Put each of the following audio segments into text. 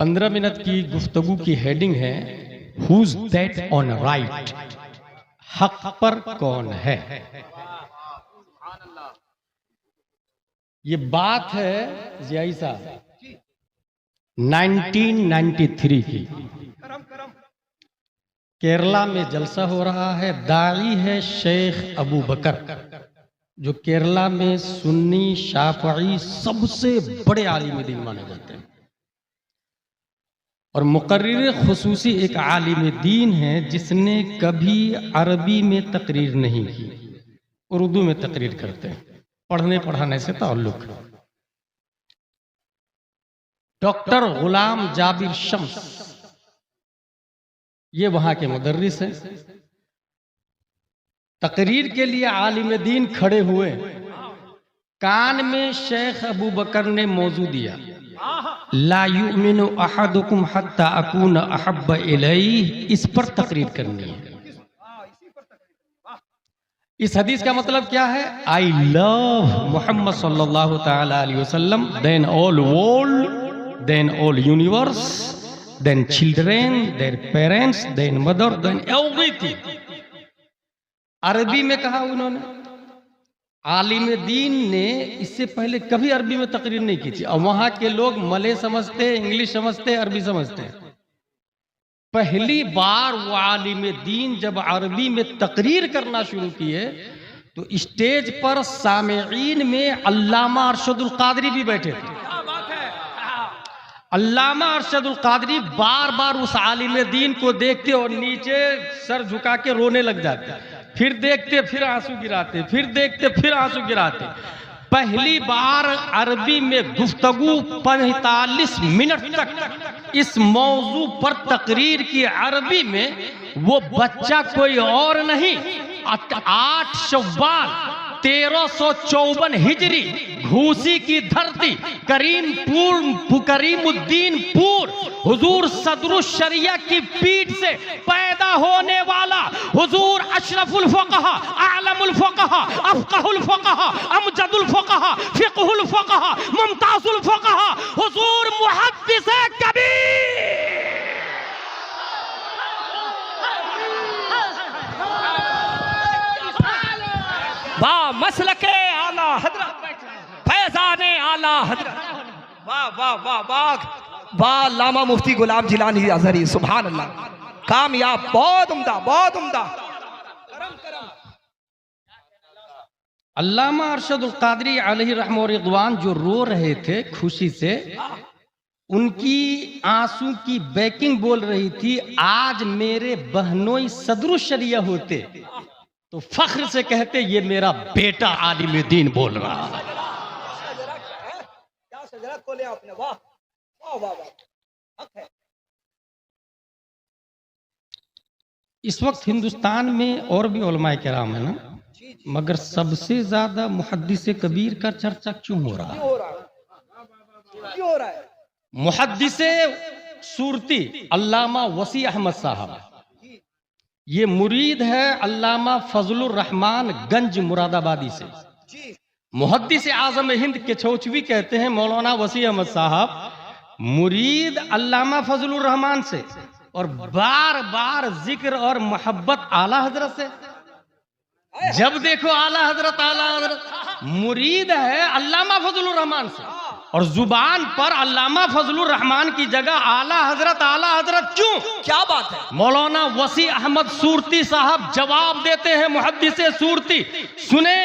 15 minute की गुफ्तगू की हेडिंग है हुज दैट ऑन राइट, हक पर कौन है। ये बात है जियाई साहब 1993 की। केरला में जलसा हो रहा है, दाई है शेख अबू बकर, जो केरला में सुन्नी शाफई सबसे बड़े आलिम दीन माने जाते हैं, और मुकर्रिर खुसूसी एक आलिम दीन है जिसने कभी अरबी में तकरीर नहीं की, उर्दू में तकरीर करते हैं, पढ़ने पढ़ाने से ताल्लुक। डॉक्टर गुलाम जाबिर शम्स ये वहां के मुदर्रिस हैं। तकरीर के लिए आलिम दीन खड़े हुए, कान में शेख अबू बकर ने मौजू दिया, ला युमिनु अहदुकुम हत्ता अकून अहब्ब इलैहि, इस पर तकरीर करनी है। इस हदीस का मतलब क्या है? आई लव मोहम्मद सल्लल्लाहु तआला अलैहि वसल्लम, then all world, then all universe, then children, then parents, then mother, then everything. अरबी में कहा उन्होंने। आलिम दीन ने इससे पहले कभी अरबी में तकरीर नहीं की थी, और वहां के लोग मलय समझते, इंग्लिश समझते, अरबी समझते हैं। पहली बार वो आलिम दीन जब अरबी में तकरीर करना शुरू किए तो स्टेज पर सामेईन में अल्लामा अरशदुल कादरी भी बैठे थे। अल्लामा अरशदुल कादरी बार बार उस आलिम दीन को देखते और नीचे सर झुका के रोने लग जाते, फिर देखते फिर आंसू गिराते, फिर देखते फिर आंसू गिराते। पहली बार अरबी में गुफ्तगू 45 मिनट तक इस मौजू पर तकरीर की अरबी में। वो बच्चा कोई और नहीं, 8 शव्वाल 1354 हिजरी, घूसी की धरती, करीमुद्दीनपुर, हुजूर सदरुल शरिया की पीठ से पैदा होने वाला हुजूर अशरफुल फक़हा, आलमुल फक़हा, अफ़क़हुल फक़हा, अमजदुल फक़हा, फ़िक़हुल फक़हा, मुमताज़ुल फक़हा, हुजूर मुहद्दिस कबीर। वाह मसलके आला हजरत, फैज़ाने आला हजरत, वाह वाह वाह वाह वाह, लामा मुफ्ती गुलाम जिलानी अज़हरी, सुभान अल्लाह, कामयाब, बहुत उम्दा, बहुत उम्दा। अल्लामा अरशदुल कादरी अलैहि रहमत व रिज़वान जो रो रहे थे खुशी से, उनकी आंसू की बैकिंग बोल रही थी, आज मेरे बहनोई सदरुल शरिया होते तो फख्र से कहते ये मेरा बेटा आलिम दीन बोल रहा है। इस वक्त हिंदुस्तान में और भी उलमाए किराम है ना, मगर सबसे ज्यादा मुहद्दिस कबीर का चर्चा क्यों हो रहा है? मुहद्दिस सूरती अल्लामा वसी अहमद साहब, ये मुरीद है अल्लामा फजलुर रहमान गंज मुरादाबादी से। मुहद्दिस आजम हिंद के छौचवी कहते हैं मौलाना वसी अहमद साहब मुरीद अल्लामा फजलुर रहमान से, और बार बार जिक्र और मोहब्बत आला हजरत से। जब देखो आला हजरत, आला हजरत। मुरीद है अल्लामा फजलुर रहमान से, और जुबान पर अल्लामा फजलुर रहमान की जगह आला हजरत क्यों? क्या बात है? मौलाना वसी अहमद सूरती साहब जवाब देते हैं मुहद्दिस सूरती, सुने,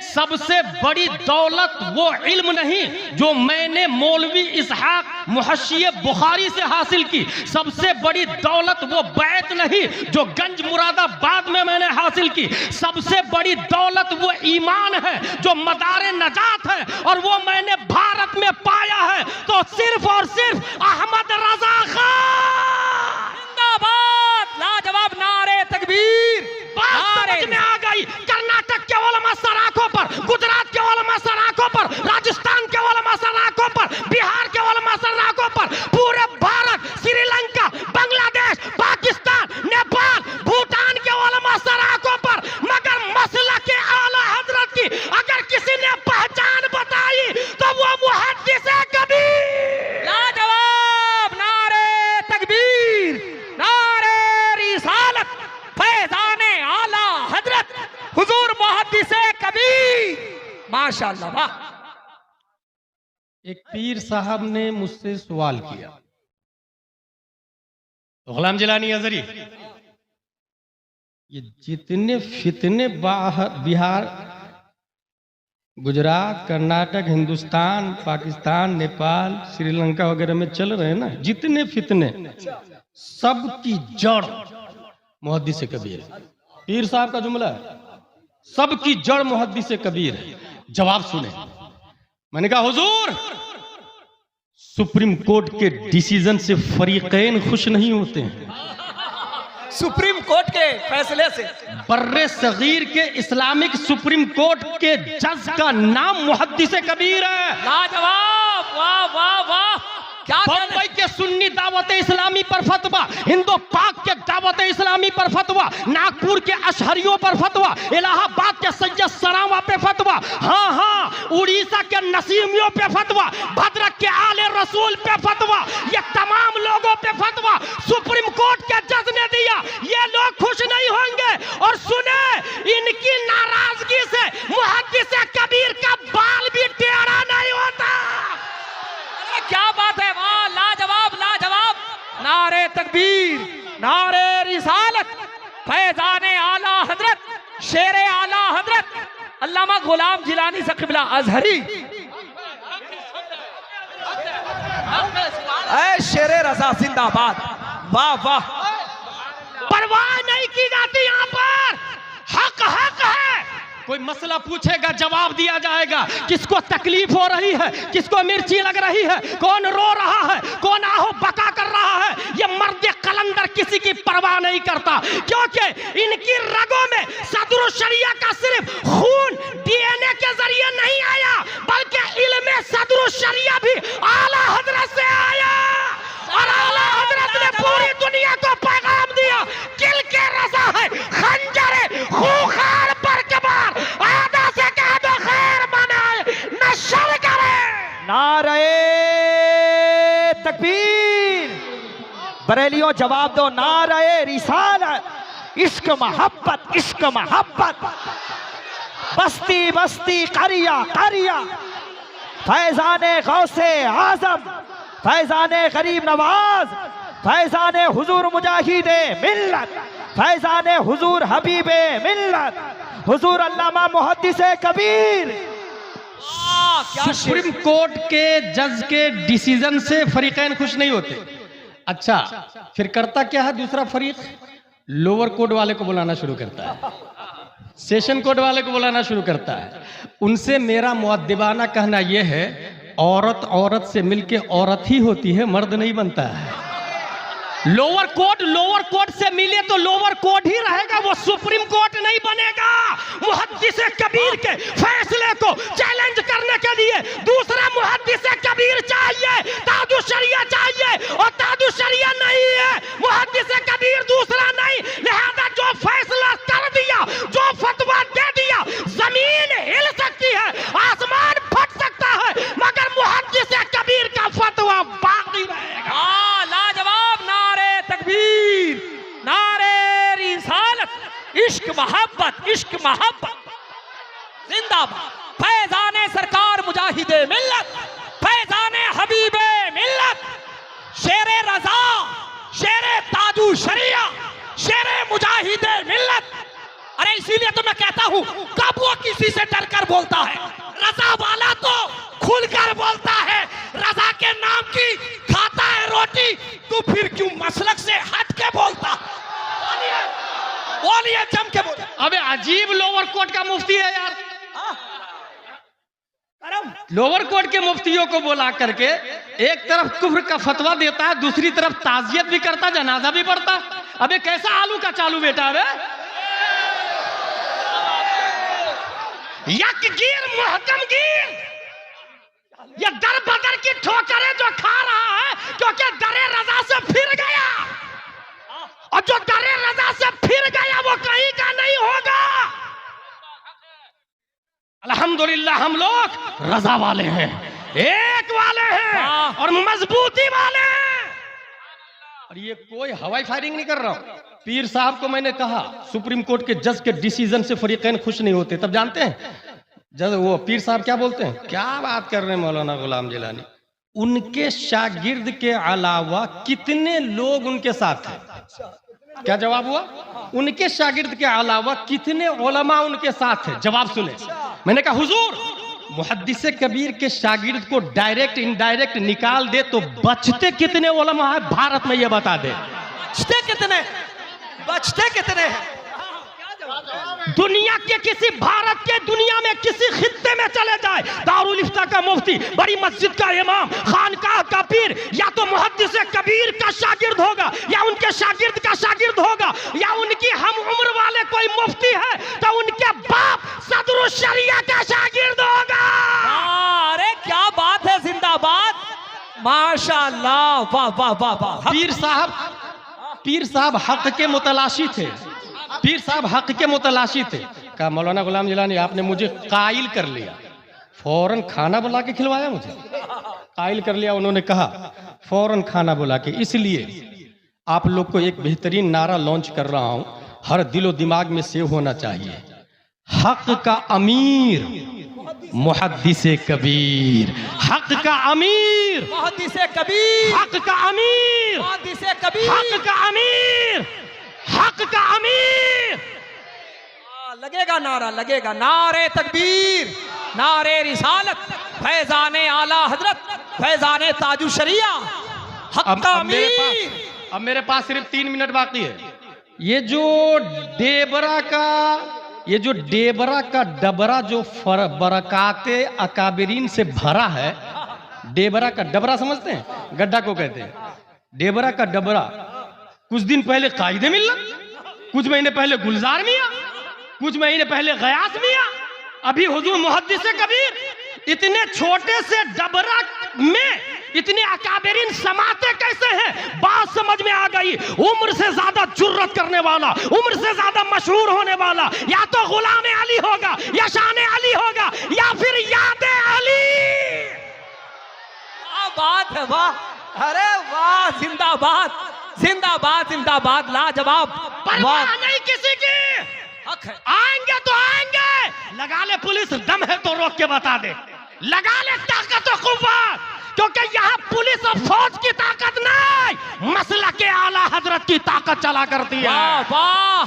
सबसे बड़ी दौलत वो इल्म नहीं जो मैंने मौलवी इसहाक मुहश्शिय बुखारी से हासिल की, सबसे बड़ी दौलत वो बैत नहीं जो गंज मुरादाबाद में मैंने हासिल की, सबसे बड़ी दौलत वो ईमान है जो मदारे नजात है, और वो मैंने भारत में पाया है तो सिर्फ और सिर्फ अहमद रजा खान। जिंदाबाद, लाजवाब, नारे तकबीर। बात समझ में आ गई। कर्नाटक के उलमा सराखों पर, गुजरात के उलमा सराखों पर, राजस्थान के उलमा सराखों पर, बिहार के उलमा सराखों पर, पूरे भारत, श्रीलंका, बांग्लादेश, पाकिस्तान, नेपाल, भूटान के उलमा सराखों पर, मगर मसला के आला हजरत की अगर किसी ने पहचान बताई तो वो मुहद्दिस कबीर। लाजवाब। माशाअल्लाह, वाह। एक पीर साहब ने मुझसे सवाल किया, गुलाम जिलानी अजहरी, ये जितने फितने बिहार, गुजरात, कर्नाटक, हिंदुस्तान, पाकिस्तान, नेपाल, श्रीलंका वगैरह में चल रहे हैं ना, जितने फितने, सबकी जड़ मुहद्दिस कबीर है। पीर साहब का जुमला है, सबकी जड़ मुहद्दिस कबीर है। जवाब सुने। मैंने कहा हुजूर, सुप्रीम कोर्ट के डिसीजन से फरीकैन खुश नहीं होते हैं। सुप्रीम कोर्ट के फैसले से? बर्रे सगीर के इस्लामिक सुप्रीम कोर्ट के जज का नाम मुहद्दिस कबीर है। लाजवाब, वाह वाह वाह। क्या बम्बई के सुन्नी दावत इस्लामी पर फतवा, हिंदो पाक के दावत इस्लामी पर फतवा, नागपुर के अशहरियों पर फतवा, इलाहाबाद के सैयद सरावा पे फतवा, हाँ हाँ उड़ीसा के नसीमियों पे फतवा, भद्रक के आले रसूल पे फतवा, ये तमाम लोगों पे फतवा सुप्रीम कोर्ट के जज ने दिया। ये लोग खुश नहीं होंगे। और सुने, इनकी नाराजगी से मुहद्दिस कबीर का बाल भी टेढ़ा नहीं होता। क्या बात है, वाह, लाजवाब लाजवाब। नारे तकबीर, नारे रिसालत, फैजाने आला हजरत, शेरे आला हजरत अल्लामा गुलाम जिलानी सक़िबला अजहरी, ऐ शेरे रजा जिंदाबाद। वाह वाह। परवाह नहीं की जाती यहाँ पर। हक हक है। कोई मसला पूछेगा जवाब दिया जाएगा। किसको तकलीफ हो रही है, किसको मिर्ची लग रही है, कौन रो रहा है, कौन आहो बका कर रहा है, ये मर्द कलंदर किसी की परवाह नहीं करता, क्योंकि इनकी रगों में सदरुल शरिया का सिर्फ खून डीएनए के जरिए नहीं आया, बल्कि इल्म सदरुल शरिया भी आला हजरत से आया। और आला हजरत ने पूरी दुनिया को पैगाम दिया, किल के रजा है, खंजर है, खूंखार पर कबार, आदा से कह दो खैर मनाए न शर करे। नारे तकबीर। बरेलियों जवाब दो, नारे रिसालत। इश्क मोहब्बत, इश्क मोहब्बत। बस्ती बस्ती करिया करिया, फैजाने गौसे आजम, फैजाने गरीब नवाज, फैजाने हुजूर मुजाहिदे मिल्लत, फैजाने हुजूर हबीबे मिल्लत, हुजूर अल्लामा मुहद्दिसे कबीर। सुप्रीम कोर्ट के जज के डिसीजन से फरीकैन खुश नहीं होते। अच्छा, फिर करता क्या है दूसरा फरीक? लोअर कोर्ट वाले को बुलाना शुरू करता है, सेशन कोर्ट वाले को बुलाना शुरू करता है। उनसे मेरा मुअद्दिबाना कहना यह है, औरत औरत से मिलके औरत ही होती है, मर्द नहीं बनता है। लोअर कोर्ट से मिले तो लोअर कोर्ट ही रहेगा, वो सुप्रीम कोर्ट नहीं बनेगा। मुहद्दिस कबीर के फैसले को चैलेंज करने के लिए दूसरा मुहद्दिस कबीर चाहिए, तादु शरिया चाहिए, और तादु शरिया नहीं है, मुहद्दिस कबीर दूसरा नहीं। लिहाजा जो फैसला कर दिया, जो फतवा दे दिया, जमीन हिल सकती है, आसमान फट सकता है, मगर मुहद्दिस कबीर का फतवा बाकी रहेगा। लाजवाब। नारे तकबीर, नारे रिसालत, इश्क मोहब्बत, इश्क मोहब्बत जिंदाबाद। फैजाने सरकार मुजाहिदे मिल्लत, फैजाने हबीबे मिल्लत, शेरे रजा, शेरे ताजू शरिया, शेरे मुजाहिदे मिल्लत। अरे इसीलिए तो मैं कहता हूं, कब वो किसी से डरकर बोलता है? रजा वाला तो खुलकर बोलता है, रजा के नाम की खाता है रोटी, तो फिर क्यों मसलक से हट के बोलता? बोलिए जम के बोलिए। अबे अजीब लोअर कोर्ट का मुफ्ती है यार। लोअर कोर्ट के मुफ्तियों को बुला करके एक तरफ कुफ्र का फतवा देता है, दूसरी तरफ ताजियत भी करता, जनाजा भी पढ़ता। अबे कैसा आलू का चालू बेटा है? यकगीर मुहकम गिर, ये दर बदर की ठोकरें जो खा रहा है, क्योंकि दरे रजा से फिर गया, और जो दरे रजा से फिर गया वो कहीं का नहीं होगा। अल्हम्दुलिल्लाह हम लोग रजा वाले हैं, एक वाले हैं, और मजबूती वाले हैं। और ये कोई हवाई फायरिंग नहीं कर रहा हूं। पीर साहब को मैंने कहा सुप्रीम कोर्ट के जज के डिसीजन से फरीकैन खुश नहीं होते, तब जानते हैं जब वो पीर साहब क्या बोलते हैं, क्या बात कर रहे हैं मौलाना गुलाम जिलानी, उनके शागिर्द के अलावा कितने लोग उनके साथ हैं? क्या जवाब हुआ? उनके शागिर्द के अलावा कितने उलमा उनके साथ हैं? जवाब सुने। मैंने कहा हुजूर, मुहद्दिस कबीर के शागिर्द को डायरेक्ट इनडायरेक्ट निकाल दे तो बचते कितने उलमा है भारत में, ये बता दे। बचते कितने, बचते कितने हैं? दुनिया के किसी, भारत के दुनिया में किसी खित्ते में चले जाए, दारुल इफ्ता का मुफ्ती, बड़ी मस्जिद का इमाम, खानकाह का पीर, या तो मुहद्दिस कबीर का शागिर्द होगा, या उनके शागिर्द का शागिर्द होगा, या उनकी हम उम्र वाले कोई मुफ्ती है तो उनके बाप सदरुल शरिया का शागिर्द होगा। अरे क्या बात है, जिंदाबाद, माशाअल्लाह, वाह वाह वाह वाह। पीर साहब हक के मुतलाशी थे, पीर साहब हक के मुतलाशी थे। कहा मौलाना गुलाम जिलानी आपने मुझे कायल कर लिया, फौरन खाना बुला के खिलवाया, मुझे कायल कर लिया। उन्होंने कहा फौरन खाना बुला के, इसलिए आप लोग को एक बेहतरीन नारा लॉन्च कर रहा हूं, हर दिलो दिमाग में सेव होना चाहिए, हक का अमीर मुहद्दिस कबीर, हक का अमीर मुहद्दिस कबीर, हक का अमीर मुहद्दिस कबीर, हक का अमीर, हक का अमीर। लगेगा नारा, लगेगा नारे तकबीर, नारे रिसालत, फैजाने आला हजरत, फैजाने ताजु शरिया, हक का अमीर। अब मेरे पास सिर्फ 3 मिनट बाकी है। ये जो डेबरा का डबरा जो बरकाते अकाबरीन से भरा है, डेबरा का डबरा समझते हैं, गड्ढा को कहते हैं, डेबरा का डबरा। कुछ दिन पहले कायदे मिल्ला, कुछ महीने पहले गुलजार मियां, कुछ महीने पहले गयास मियां, अभी हुजूर मुहद्दिस कबीर। इतने छोटे से डबरा में इतने अकाबरीन समाते कैसे हैं? बात समझ में आ गई। उम्र से ज्यादा जुर्रत करने वाला, उम्र से ज्यादा मशहूर होने वाला या तो गुलाम अली होगा, या शान अली होगा, या फिर याद अली। क्या बात है, वाह, अरे वाह, जिंदाबाद जिंदाबाद जिंदाबाद, लाजवाब। परवाह नहीं किसी की, हक है। आएंगे तो आएंगे, लगा ले पुलिस, दम है तो रोक के बता दे, लगा ले ताकत और कुव्वत, क्योंकि यहाँ पुलिस और फौज की ताकत नहीं, मसला के आला हजरत की ताकत चला करती है। वाह वाह,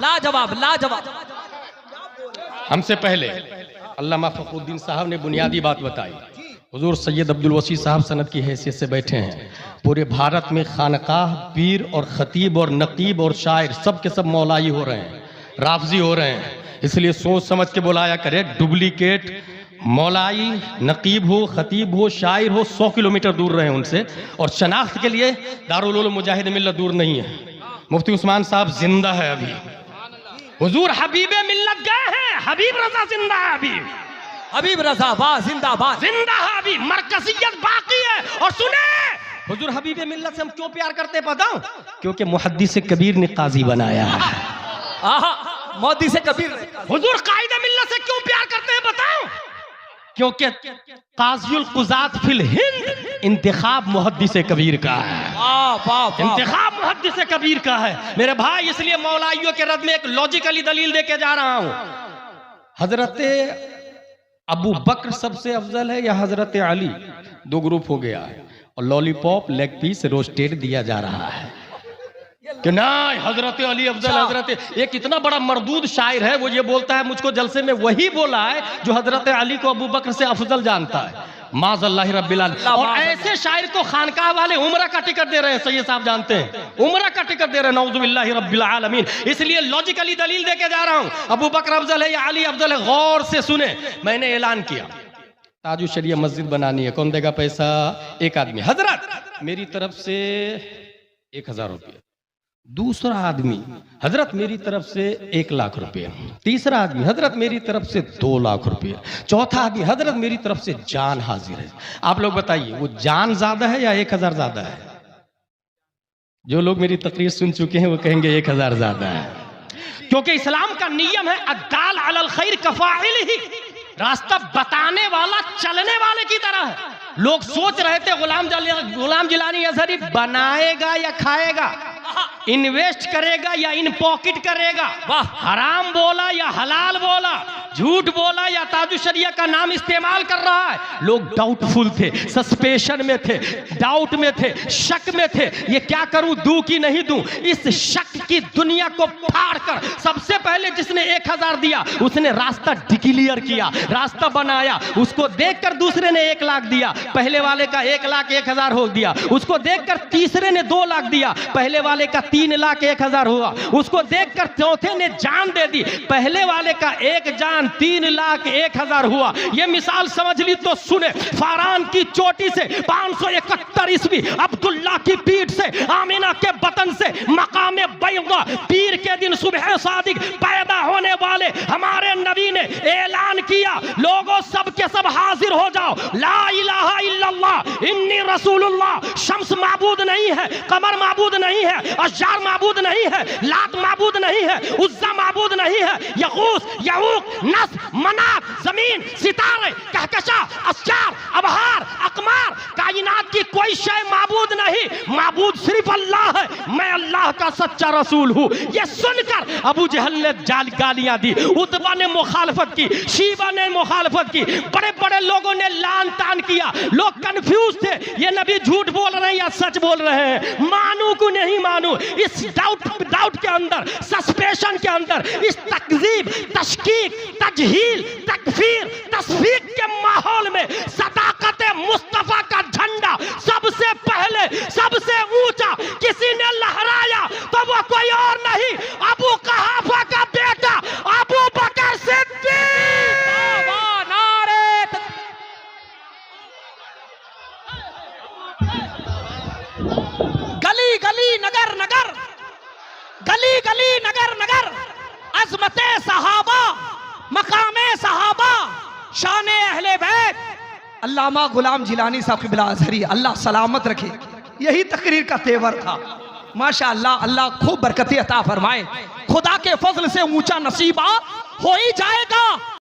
लाजवाब लाजवाब। हमसे पहले अल्लामा फखरुद्दीन साहब ने बुनियादी बात बताई। हुजूर सैयद अब्दुल वसी साहब सनद की हैसियत से बैठे हैं। पूरे भारत में खानकाह, पीर और खतीब और नकीब और शायर सब के सब मौलाई हो रहे हैं, राफजी हो रहे हैं, इसलिए सोच समझ के बुलाया करे। डुप्लीकेट मौलाई, नकीब हो, खतीब हो, शायर हो, 100 किलोमीटर दूर रहे उनसे, और शनाख्त के लिए दारुल उलूम मुजाहिद मिल्लत दूर नहीं है। मुफ्ती उस्मान साहब जिंदा है अभी, हुजूर हबीबे मिल्लत गए हैं, हबीब रजा जिंदा है अभी, हबीब रजा, वाह, जिंदाबाद, जिंदा है अभी, मरकजियत बाकी है। और सुने, हुजूर हबीबे मिल्लत से हम क्यों प्यार करते पता हूं? क्योंकि मुहद्दिस कबीर ने काजी बनाया है। आहा, मुहद्दिस कबीर। हुजूर कायदे मिल्लत से क्यों प्यार करते हैं बताओ? क्योंकि काज़ियुल कुज़ात फिल हिंद इंतखाब मुहद्दिस कबीर का है। वाह वाह वाह, इंतखाब मुहद्दिस कबीर का है मेरे भाई। इसलिए मौलाइयों के रद में एक लॉजिकली दलील देके जा रहा हूं। हजरत अबू बकर सबसे अफजल है या हजरत अली? 2 ग्रुप हो गया है, और लॉलीपॉप, लेग पीस, रोस्टेड दिया जा रहा है कि नहीं हजरत अली अफजल। हजरत एक इतना बड़ा मरदूद शायर है, वो ये बोलता है मुझको जलसे में वही बोला है जो हजरत अली को अबू बकर से अफजल जानता है, माज़अल्लाह रब्बिल आलमीन। और ऐसे शायर को खानकाह वाले उम्रा का टिकट दे रहे हैं, सैयद साहब जानते हैं, उम्रा का टिकट दे रहे हैं, नऊज़ुबिल्लाहि रब्बिल आलमीन। इसलिए लॉजिकली दलील देके जा रहा हूं, अबू बकर अफजल है या अली अफजल है, गौर से सुने। मैंने ऐलान किया ताजु शरिया मस्जिद बनानी है, कौन देगा पैसा? एक आदमी, हजरत मेरी तरफ से 1000 रुपये। दूसरा आदमी, हजरत मेरी तरफ से 1 लाख रुपये। तीसरा आदमी, हजरत मेरी तरफ से 2 लाख रुपये। चौथा आदमी, हजरत मेरी तरफ से जान हाजिर है। आप लोग बताइए, वो जान ज्यादा है या 1000 ज्यादा है? जो लोग मेरी तकरीर सुन चुके हैं वो कहेंगे 1000 ज्यादा है, क्योंकि इस्लाम का नियम है अद्दाल अलल खैर कफाइलिही, रास्ता बताने वाला चलने वाले की तरह है। लोग सोच रहे थे गुलाम जिलानी अज़हरी बनाएगा या खाएगा, इन्वेस्ट करेगा या इन पॉकेट करेगा, वाह। हराम बोला या हलाल बोला, झूठ बोला या ताजु शरिया का नाम इस्तेमाल कर रहा है। लोग डाउटफुल थे, सस्पेशन में थे, डाउट में थे, शक में थे, ये क्या करूं, दूं कि नहीं दूं। इस शक की दुनिया को फाड़ कर सबसे पहले जिसने 1000 दिया उसने रास्ता डिक्लेयर किया, रास्ता बनाया। उसको देखकर दूसरे ने 1 लाख दिया, पहले वाले का 1,01,000 हो दिया। उसको देखकर तीसरे ने 2 लाख दिया, पहले वाले का 3,01,000 हुआ। उसको देखकर चौथे ने जान दे दी, पहले वाले का 1 जान 3,01,000 हुआ। ये मिसाल समझ ली तो सुने। फारान की चोटी से 571 ईस्वी अब्दुल्ला की पीठ से आमिना के बतन से मकामे बैदा पीर के दिन सुबह सादिक पैदा होने वाले हमारे नबी ने ऐलान किया, लोगों सब के सब हाजिर हो जाओ, ला इलाहा इल्लल्लाह इन्नी रसूलुल्लाह। शम्स माबूद नहीं है, कमर माबूद नहीं है, अशजार माबूद नहीं है, लात माबूद नहीं है, उज्जा माबूद नहीं है, यगूस यऊक नस मनात जमीन सितारे कहकशा अशजार अबहार अकमार कायनात की कोई शय माबूद नहीं, माबूद सिर्फ अल्लाह है। मैं अल्लाह का सच्चा रसूल हूँ। ये सुनकर अबू जहल ने गालियां दी, उतबा ने मुखालफत की, शीबा ने मुखालफत की, बड़े बड़े लोगों ने लान तान किया। लोग कंफ्यूज थे, ये नबी झूठ बोल रहे हैं या सच बोल रहे हैं, मानू को नहीं मानू। इस डाउट के अंदर, सस्पेशन के अंदर, इस तकजीब तशकीक तजहील तकफीर तस्फीक के माहौल में सदाकत मुस्तफा का झंडा सबसे पहले सबसे ऊंचा किसी ने लहराया तो वो कोई और नहीं, अबू कहाफा का बेटा अबू बकर सिद्दीक। गली गली नगर नगर, गली गली नगर नगर, अज़मते सहाबा मकामे सहाबा शान अहले बैत। अल्लामा गुलाम जिलानी साहब क़िबला अज़हरी अल्लाह सलामत रखे, यही तकरीर का तेवर था। माशाअल्लाह, अल्लाह खूब बरकतें अता फरमाए। खुदा के फजल से ऊंचा नसीबा हो ही जाएगा।